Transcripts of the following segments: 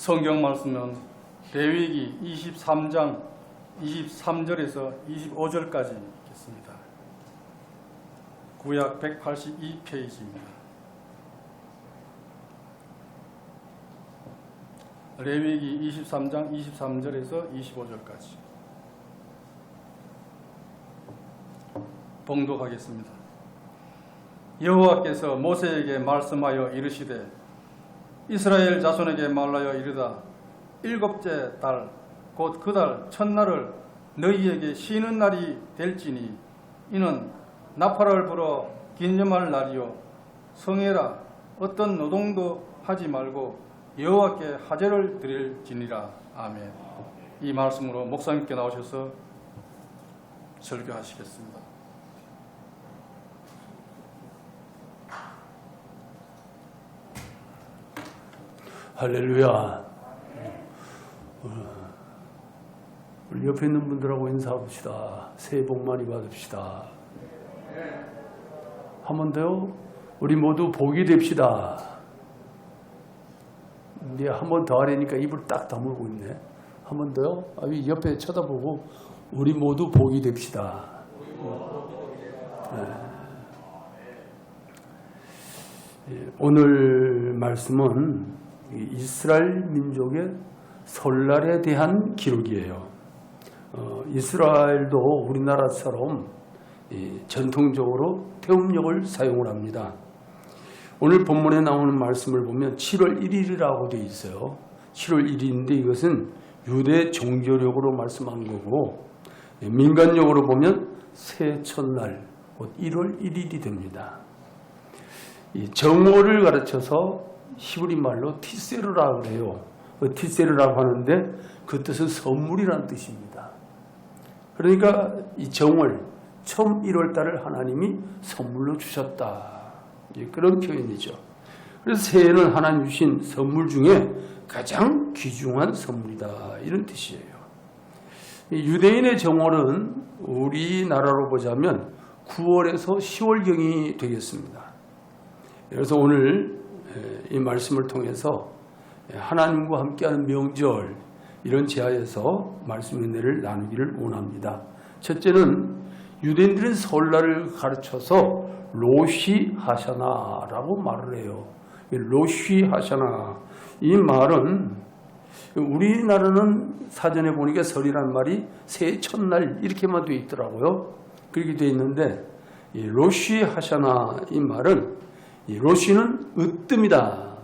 성경 말씀은 레위기 23장 23절에서 25절까지 있겠습니다. 구약 182페이지입니다. 레위기 23장 23절에서 25절까지 봉독하겠습니다. 여호와께서 모세에게 말씀하여 이르시되 이스라엘 자손에게 말하여 이르다 일곱째 달 곧 그 달 첫날을 너희에게 쉬는 날이 될지니 이는 나팔을 불어 긴념할 날이요 성회라 어떤 노동도 하지 말고 여호와께 하제를 드릴지니라. 아멘. 이 말씀으로 목사님께 나오셔서 설교하시겠습니다. 할렐루야. 우리 옆에 있는 분들하고 인사합시다. 새해 복 많이 받읍시다. 한 번 더요. 우리 모두 복이 됩시다. 이제 한 번 더 하려니까 입을 딱 다물고 있네. 한 번 더요. 옆에 쳐다보고 우리 모두 복이 됩시다. 오늘 말씀은 이스라엘 민족의 설날에 대한 기록이에요. 이스라엘도 우리나라처럼 전통적으로 태음력을 사용을 합니다. 오늘 본문에 나오는 말씀을 보면 7월 1일이라고 되어 있어요. 7월 1일인데 이것은 유대 종교력으로 말씀한 거고 민간력으로 보면 새해 첫날 곧 1월 1일이 됩니다. 이 정오를 가르쳐서 히브리 말로 티세르라고 그래요. 티세르라고 하는데 그 뜻은 선물이라는 뜻입니다. 그러니까 이 정월 처음 1월 달을 하나님이 선물로 주셨다. 그런 표현이죠. 그래서 새해는 하나님 주신 선물 중에 가장 귀중한 선물이다. 이런 뜻이에요. 유대인의 정월은 우리나라로 보자면 9월에서 10월경이 되겠습니다. 그래서 오늘 이 말씀을 통해서 하나님과 함께하는 명절 이런 제하에서 말씀의 은혜를 나누기를 원합니다. 첫째는 유대인들은 설날을 가르쳐서 로시 하샤나라고 말을 해요. 로시 하샤나 이 말은 우리나라는 사전에 보니까 설이란 말이 새해 첫날 이렇게만 되어 있더라고요. 그렇게 되어 있는데 이 로시 하샤나 이 말은 이 로시는 으뜸이다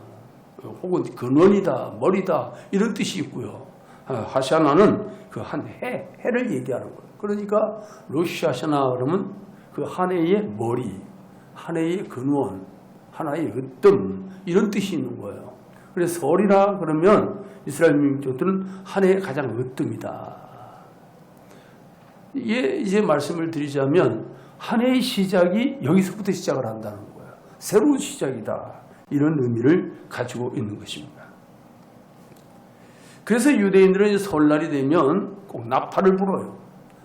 혹은 근원이다 머리다 이런 뜻이 있고요. 하샤나는 그 한 해를 얘기하는 거예요. 그러니까 로시 하샤나 그러면 그 한 해의 머리, 한 해의 근원, 하나의 으뜸 이런 뜻이 있는 거예요. 그래서 설이라 그러면 이스라엘 민족들은 한 해의 가장 으뜸이다. 이제 말씀을 드리자면 한 해의 시작이 여기서부터 시작을 한다는 거예요. 새로운 시작이다. 이런 의미를 가지고 있는 것입니다. 그래서 유대인들은 설날이 되면 꼭 나팔을 불어요.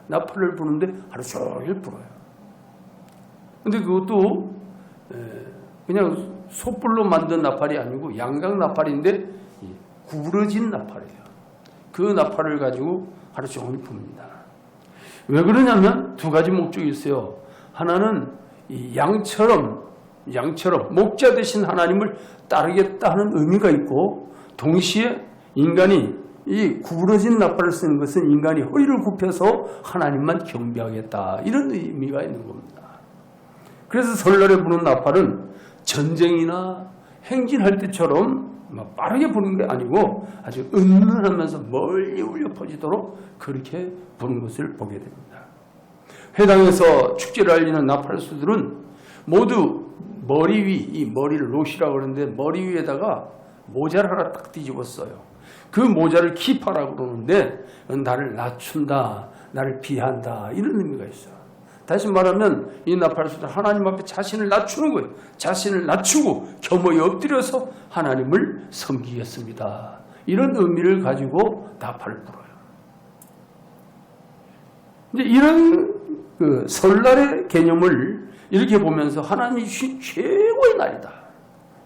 나팔을 부는데 하루 종일 불어요. 근데 그것도 그냥 솥불로 만든 나팔이 아니고 양각 나팔인데 구부러진 나팔이에요. 그 나팔을 가지고 하루 종일 붑니다. 왜 그러냐면 두 가지 목적이 있어요. 하나는 이 양처럼 목자 되신 하나님을 따르겠다 하는 의미가 있고 동시에 인간이 이 구부러진 나팔을 쓰는 것은 인간이 허리를 굽혀서 하나님만 경배하겠다 이런 의미가 있는 겁니다. 그래서 설날에 부는 나팔은 전쟁이나 행진할 때처럼 빠르게 부는 게 아니고 아주 은은하면서 멀리 울려 퍼지도록 그렇게 부는 것을 보게 됩니다. 회당에서 축제를 알리는 나팔수들은 모두 머리 위, 이 머리를 롯이라고 그러는데 머리 위에다가 모자를 하나 딱 뒤집었어요. 그 모자를 키파라고 그러는데 나를 낮춘다, 나를 비한다 이런 의미가 있어요. 다시 말하면 이 나팔수들은 하나님 앞에 자신을 낮추는 거예요. 자신을 낮추고 겸허히 엎드려서 하나님을 섬기겠습니다. 이런 의미를 가지고 나팔을 불어요. 이제 이런 설날의 개념을 이렇게 보면서 하나님이 주신 최고의 날이다.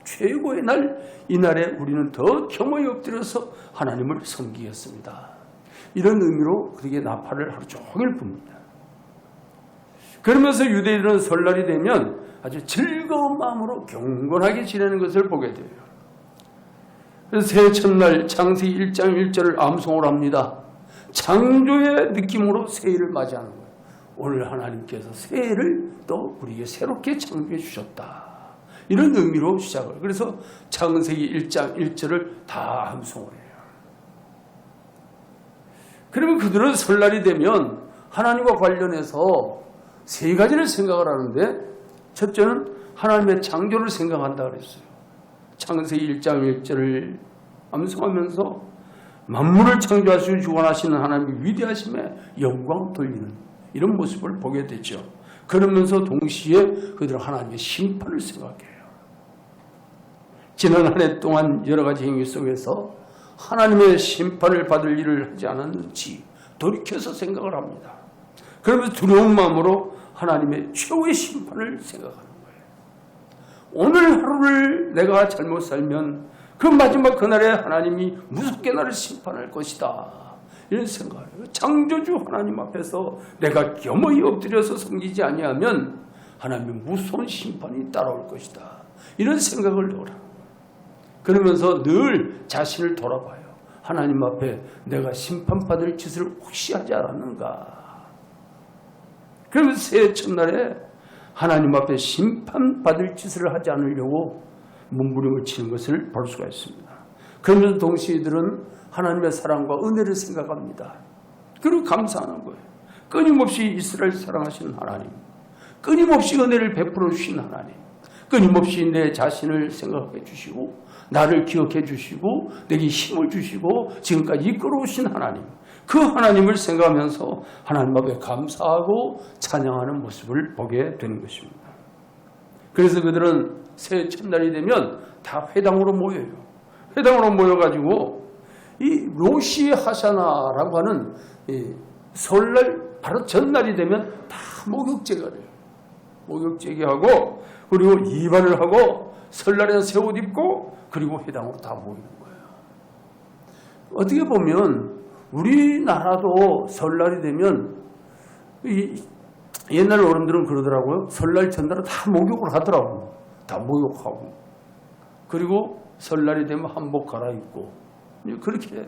최고의 날, 이날에 우리는 더 겸허히 엎드려서 하나님을 섬기겠습니다. 이런 의미로 그렇게 나팔을 하루 종일 붑니다. 그러면서 유대인은 설날이 되면 아주 즐거운 마음으로 경건하게 지내는 것을 보게 돼요. 그래서 새해 첫날 창세기 1장 1절을 암송을 합니다. 창조의 느낌으로 새해를 맞이하는 거예요. 오늘 하나님께서 새해를 또 우리에게 새롭게 창조해 주셨다. 이런 의미로 시작을. 그래서 창세기 1장 1절을 다 암송을 해요. 그러면 그들은 설날이 되면 하나님과 관련해서 세 가지를 생각을 하는데, 첫째는 하나님의 창조를 생각한다 그랬어요. 창세기 1장 1절을 암송하면서 만물을 창조하시고 주관하시는 하나님의 위대하심에 영광 돌리는 이런 모습을 보게 되죠. 그러면서 동시에 그들은 하나님의 심판을 생각해요. 지난 한 해 동안 여러 가지 행위 속에서 하나님의 심판을 받을 일을 하지 않았는지 돌이켜서 생각을 합니다. 그러면서 두려운 마음으로 하나님의 최후의 심판을 생각하는 거예요. 오늘 하루를 내가 잘못 살면 그 마지막 그날에 하나님이 무섭게 나를 심판할 것이다. 이런 생각을 해요. 창조주 하나님 앞에서 내가 겸허히 엎드려서 섬기지 아니하면 하나님의 무서운 심판이 따라올 것이다. 이런 생각을 해요. 그러면서 늘 자신을 돌아봐요. 하나님 앞에 내가 심판받을 짓을 혹시 하지 않았는가. 그러면서 새해 첫날에 하나님 앞에 심판받을 짓을 하지 않으려고 몸부림을 치는 것을 볼 수가 있습니다. 그러면서 동시에 이들은 하나님의 사랑과 은혜를 생각합니다. 그리고 감사하는 거예요. 끊임없이 이스라엘 사랑하시는 하나님, 끊임없이 은혜를 베풀어 주신 하나님, 끊임없이 내 자신을 생각해 주시고 나를 기억해 주시고 내게 힘을 주시고 지금까지 이끌어오신 하나님, 그 하나님을 생각하면서 하나님 앞에 감사하고 찬양하는 모습을 보게 되는 것입니다. 그래서 그들은 새해 첫날이 되면 다 회당으로 모여요. 회당으로 모여가지고 이 로시 하샤나라고 하는 이 설날 바로 전날이 되면 다 목욕제가 돼요. 목욕제기하고 그리고 이발을 하고 설날에 새 옷 입고 그리고 회당으로 다 모이는 거예요. 어떻게 보면 우리나라도 설날이 되면 옛날 어른들은 그러더라고요. 설날 전날은 다 목욕을 하더라고요. 다 목욕하고 그리고 설날이 되면 한복 갈아입고 그렇게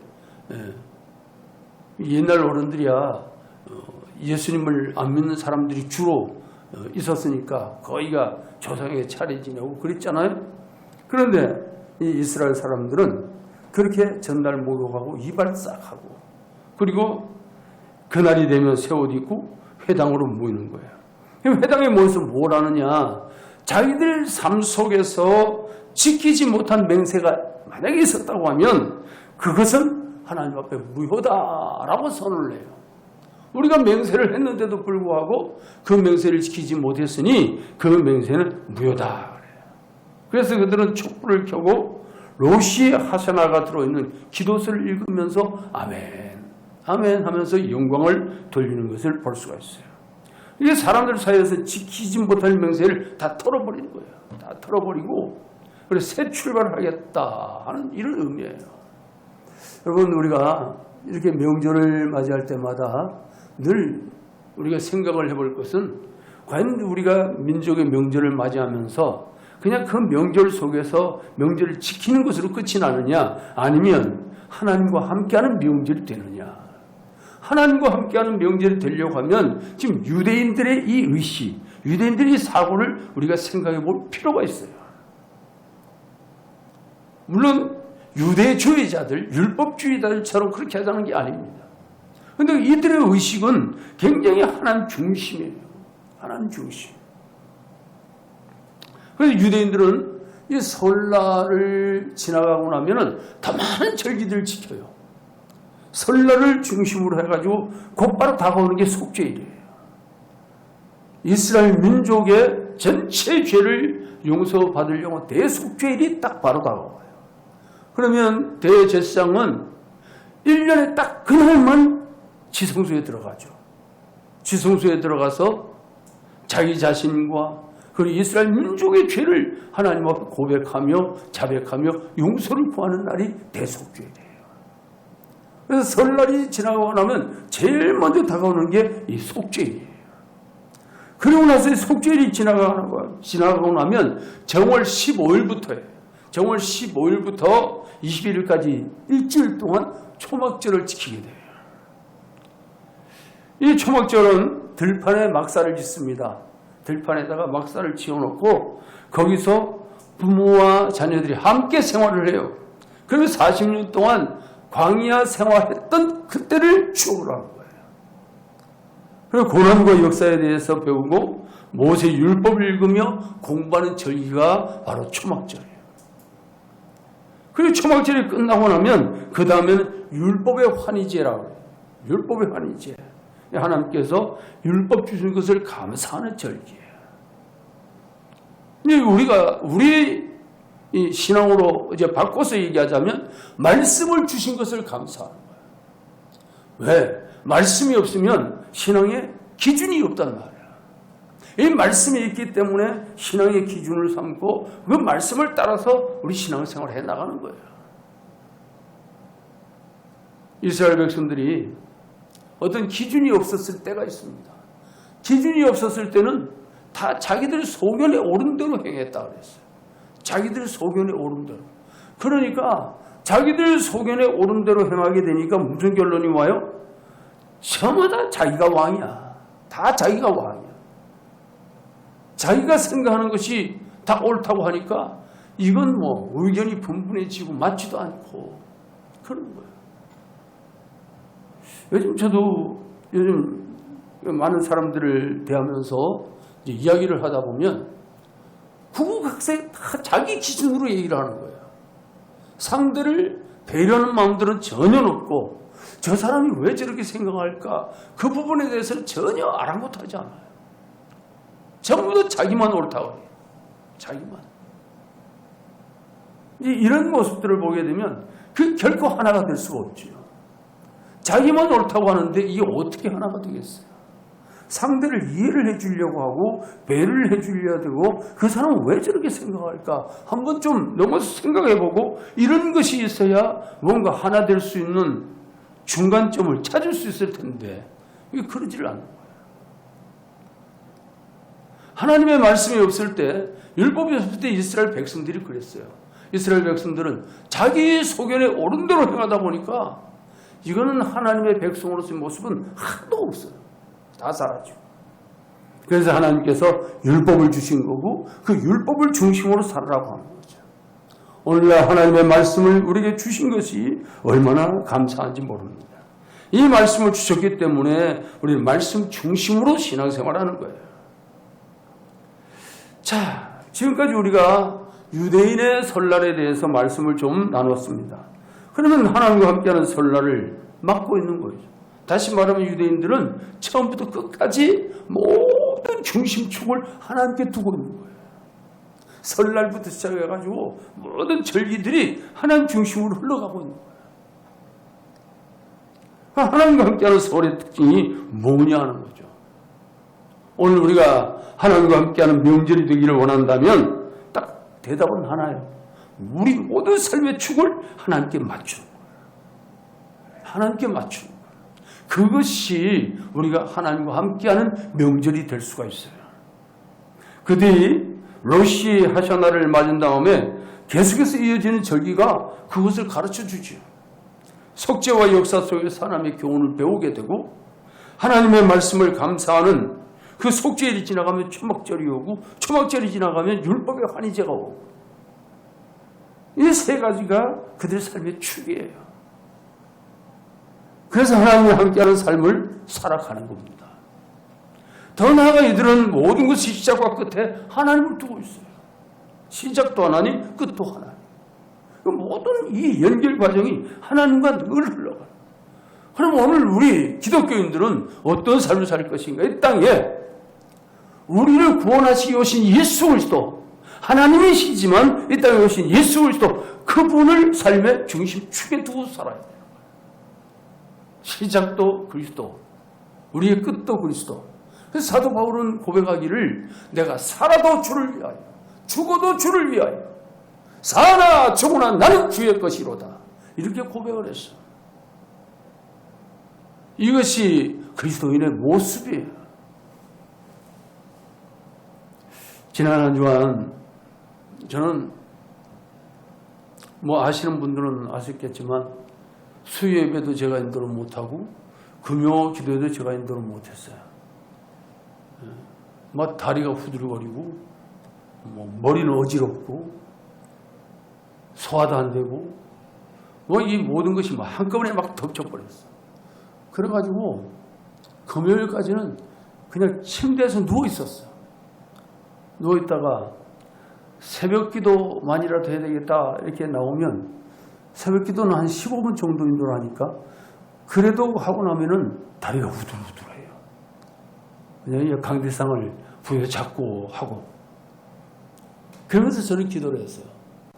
옛날 어른들이야 예수님을 안 믿는 사람들이 주로 있었으니까 거의가 조상에게 차례 지내고 그랬잖아요. 그런데 이 이스라엘 사람들은 그렇게 전날 목욕하고 이발 싹 하고 그리고 그날이 되면 새 옷 입고 회당으로 모이는 거예요. 회당에 모여서 뭘 하느냐, 자기들 삶 속에서 지키지 못한 맹세가 만약에 있었다고 하면 그것은 하나님 앞에 무효다라고 선언을 해요. 우리가 맹세를 했는데도 불구하고 그 맹세를 지키지 못했으니 그 맹세는 무효다. 그래서 그들은 촛불을 켜고 로시 하샤나가 들어있는 기도서를 읽으면서 아멘, 아멘 하면서 영광을 돌리는 것을 볼 수가 있어요. 이게 사람들 사이에서 지키지 못할 맹세를 다 털어버리는 거예요. 다 털어버리고 그래서 새 출발을 하겠다 하는 이런 의미예요. 여러분, 우리가 이렇게 명절을 맞이할 때마다 늘 우리가 생각을 해볼 것은 과연 우리가 민족의 명절을 맞이하면서 그냥 그 명절 속에서 명절을 지키는 것으로 끝이 나느냐, 아니면 하나님과 함께하는 명절이 되느냐. 하나님과 함께하는 명절이 되려고 하면 지금 유대인들의 이 의식, 유대인들의 이 사고를 우리가 생각해 볼 필요가 있어요. 물론 유대주의자들, 율법주의자들처럼 그렇게 하자는 게 아닙니다. 그런데 이들의 의식은 굉장히 하나님 중심이에요. 하나님 중심. 그래서 유대인들은 이 설날을 지나가고 나면은 더 많은 절기들을 지켜요. 설날을 중심으로 해가지고 곧바로 다가오는 게 속죄일이에요. 이스라엘 민족의 전체 죄를 용서받으려고 대속죄일이 딱 바로 다가와요. 그러면 대제사장은 1년에 딱 그날만 지성소에 들어가죠. 지성소에 들어가서 자기 자신과 그리고 이스라엘 민족의 죄를 하나님 앞에 고백하며 자백하며 용서를 구하는 날이 대속죄예요. 그래서 설날이 지나고 나면 제일 먼저 다가오는 게 이 속죄예요. 그리고 나서 이 속죄일이 지나가고 나면 정월 15일부터예요. 정월 15일부터 21일까지 일주일 동안 초막절을 지키게 돼요. 이 초막절은 들판에 막사를 짓습니다. 들판에다가 막사를 지어놓고 거기서 부모와 자녀들이 함께 생활을 해요. 그리고 40년 동안 광야 생활했던 그때를 추억을 하는 거예요. 그리고 고난과 역사에 대해서 배우고 모세 율법을 읽으며 공부하는 절기가 바로 초막절이에요. 그리고 초막절이 끝나고 나면 그 다음에는 율법의 환희제라고 해요. 율법의 환희제. 하나님께서 율법 주신 것을 감사하는 절기예요. 우리 이 신앙으로 이제 바꿔서 얘기하자면 말씀을 주신 것을 감사하는 거예요. 왜? 말씀이 없으면 신앙의 기준이 없단 말이에요. 이 말씀이 있기 때문에 신앙의 기준을 삼고 그 말씀을 따라서 우리 신앙생활을 해나가는 거예요. 이스라엘 백성들이 어떤 기준이 없었을 때가 있습니다. 기준이 없었을 때는 다 자기들 소견에 오른 대로 행했다 그랬어요. 자기들 소견에 오른 대로. 그러니까 자기들 소견에 오른 대로 행하게 되니까 무슨 결론이 와요? 저마다 자기가 왕이야. 다 자기가 왕이야. 자기가 생각하는 것이 다 옳다고 하니까 이건 뭐 의견이 분분해지고 맞지도 않고 그런 거예요. 요즘 많은 사람들을 대하면서 이제 이야기를 하다 보면 구구각색 다 자기 기준으로 얘기를 하는 거예요. 상대를 배려하는 마음들은 전혀 없고 저 사람이 왜 저렇게 생각할까? 그 부분에 대해서는 전혀 아랑곳하지 않아요. 전부 다 자기만 옳다고 해요. 자기만. 이런 모습들을 보게 되면 그 결코 하나가 될 수가 없죠. 자기만 옳다고 하는데 이게 어떻게 하나가 되겠어요? 상대를 이해를 해주려고 하고 배려를 해주려고 하고 그 사람은 왜 저렇게 생각할까? 한번 좀 넘어서 생각해보고 이런 것이 있어야 뭔가 하나 될 수 있는 중간점을 찾을 수 있을 텐데 이게 그러지를 않는 거예요. 하나님의 말씀이 없을 때, 율법이 없을 때 이스라엘 백성들이 그랬어요. 이스라엘 백성들은 자기 소견에 옳은 대로 행하다 보니까 이거는 하나님의 백성으로서의 모습은 하나도 없어요. 다 사라지고. 그래서 하나님께서 율법을 주신 거고 그 율법을 중심으로 살아라고 하는 거죠. 오늘날 하나님의 말씀을 우리에게 주신 것이 얼마나 감사한지 모릅니다. 이 말씀을 주셨기 때문에 우리는 말씀 중심으로 신앙생활하는 거예요. 자, 지금까지 우리가 유대인의 설날에 대해서 말씀을 좀 나눴습니다. 그러면 하나님과 함께하는 설날을 막고 있는 거죠. 다시 말하면 유대인들은 처음부터 끝까지 모든 중심축을 하나님께 두고 있는 거예요. 설날부터 시작해가지고 모든 절기들이 하나님 중심으로 흘러가고 있는 거예요. 하나님과 함께하는 설의 특징이 뭐냐 하는 거죠. 오늘 우리가 하나님과 함께하는 명절이 되기를 원한다면 딱 대답은 하나예요. 우리 모든 삶의 축을 하나님께 맞추는 거예요. 하나님께 맞추는 거예요. 그것이 우리가 하나님과 함께하는 명절이 될 수가 있어요. 그 뒤 로시 하샤나를 맞은 다음에 계속해서 이어지는 절기가 그것을 가르쳐 주죠. 속죄와 역사 속에서 하나님의 교훈을 배우게 되고 하나님의 말씀을 감사하는 그 속죄일이 지나가면 초막절이 오고 초막절이 지나가면 율법의 환희제가 오고 이 세 가지가 그들의 삶의 축이에요. 그래서 하나님과 함께하는 삶을 살아가는 겁니다. 더 나아가 이들은 모든 것이 시작과 끝에 하나님을 두고 있어요. 시작도 하나님, 끝도 하나님. 모든 이 연결 과정이 하나님과 늘 흘러가요. 그럼 오늘 우리 기독교인들은 어떤 삶을 살 것인가? 이 땅에 우리를 구원하시기 오신 예수 그리스도, 하나님이시지만 이 땅에 오신 예수 그리스도, 그분을 삶의 중심축에 두고 살아야 돼요. 시작도 그리스도, 우리의 끝도 그리스도. 그래서 사도 바울은 고백하기를 내가 살아도 주를 위하여 죽어도 주를 위하여 사나 죽으나 나는 주의 것이로다. 이렇게 고백을 했어. 이것이 그리스도인의 모습이에요. 지난 한 주간 저는 뭐 아시는 분들은 아셨겠지만 수요 예배도 제가 인도를 못하고 금요 기도에도 제가 인도를 못했어요. 막 다리가 후들거리고 뭐 머리는 어지럽고 소화도 안 되고 뭐 이 모든 것이 막 한꺼번에 막 덮쳐버렸어. 그래가지고 금요일까지는 그냥 침대에서 누워 있었어. 누워 있다가 새벽 기도만이라도 해야 되겠다 이렇게 나오면 새벽 기도는 한 15분 정도 인도를 하니까 그래도 하고 나면은 다리가 후들후들해요. 그냥 강대상을 부여 잡고 하고 그러면서 저는 기도를 했어요.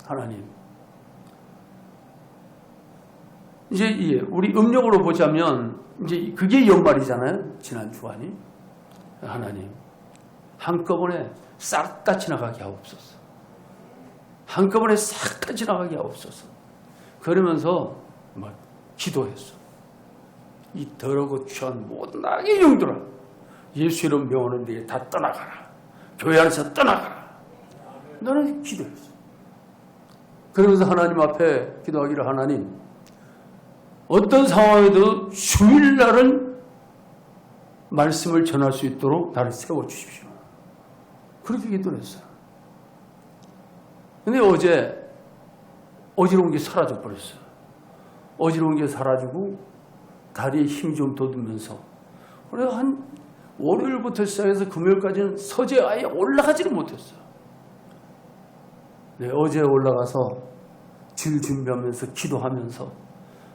하나님, 이제 우리 음력으로 보자면 이제 그게 연말이잖아요. 지난 주간이. 하나님, 한꺼번에 싹 다 지나가게 하옵소서. 한꺼번에 싹 다 지나가게 하옵소서. 그러면서 막 기도했어. 이 더러고 취한 모든 악의 영들아, 예수 이름 명하는 데에 다 떠나가라. 교회 안에서 떠나가라. 나는 기도했어. 그러면서 하나님 앞에 기도하기를 하나님, 어떤 상황에도 휴일날은 말씀을 전할 수 있도록 나를 세워주십시오. 그렇게 기도를 했어요. 근데 어제 어지러운 게 사라져 버렸어요. 어지러운 게 사라지고 다리에 힘이 좀 돋으면서 그래서 한 월요일부터 시작해서 금요일까지는 서재에 아예 올라가지를 못했어요. 네, 어제 올라가서 주일 준비하면서 기도하면서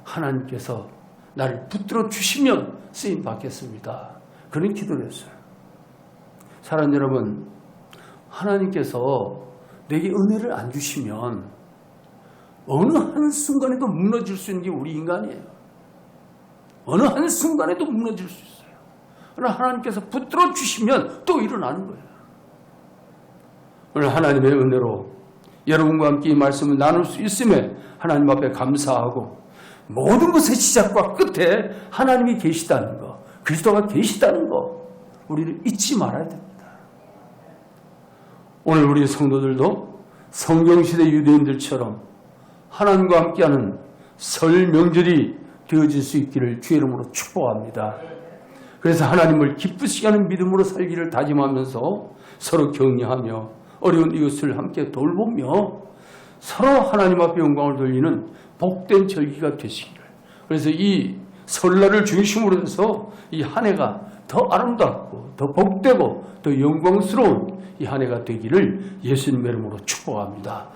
하나님께서 나를 붙들어 주시면 쓰임 받겠습니다. 그런 기도를 했어요. 사랑하는 여러분, 하나님께서 내게 은혜를 안 주시면 어느 한순간에도 무너질 수 있는 게 우리 인간이에요. 어느 한순간에도 무너질 수 있어요. 그러나 하나님께서 붙들어 주시면 또 일어나는 거예요. 오늘 하나님의 은혜로 여러분과 함께 이 말씀을 나눌 수 있음에 하나님 앞에 감사하고 모든 것의 시작과 끝에 하나님이 계시다는 거, 그리스도가 계시다는 거 우리를 잊지 말아야 됩니다. 오늘 우리 성도들도 성경시대 유대인들처럼 하나님과 함께하는 설 명절이 되어질 수 있기를 주의 이름으로 축복합니다. 그래서 하나님을 기쁘시게 하는 믿음으로 살기를 다짐하면서 서로 격려하며 어려운 이웃을 함께 돌보며 서로 하나님 앞에 영광을 돌리는 복된 절기가 되시기를. 그래서 이 설날을 중심으로 해서 이 한 해가 더 아름답고 더 복되고 더 영광스러운 이 한 해가 되기를 예수님의 이름으로 축복합니다.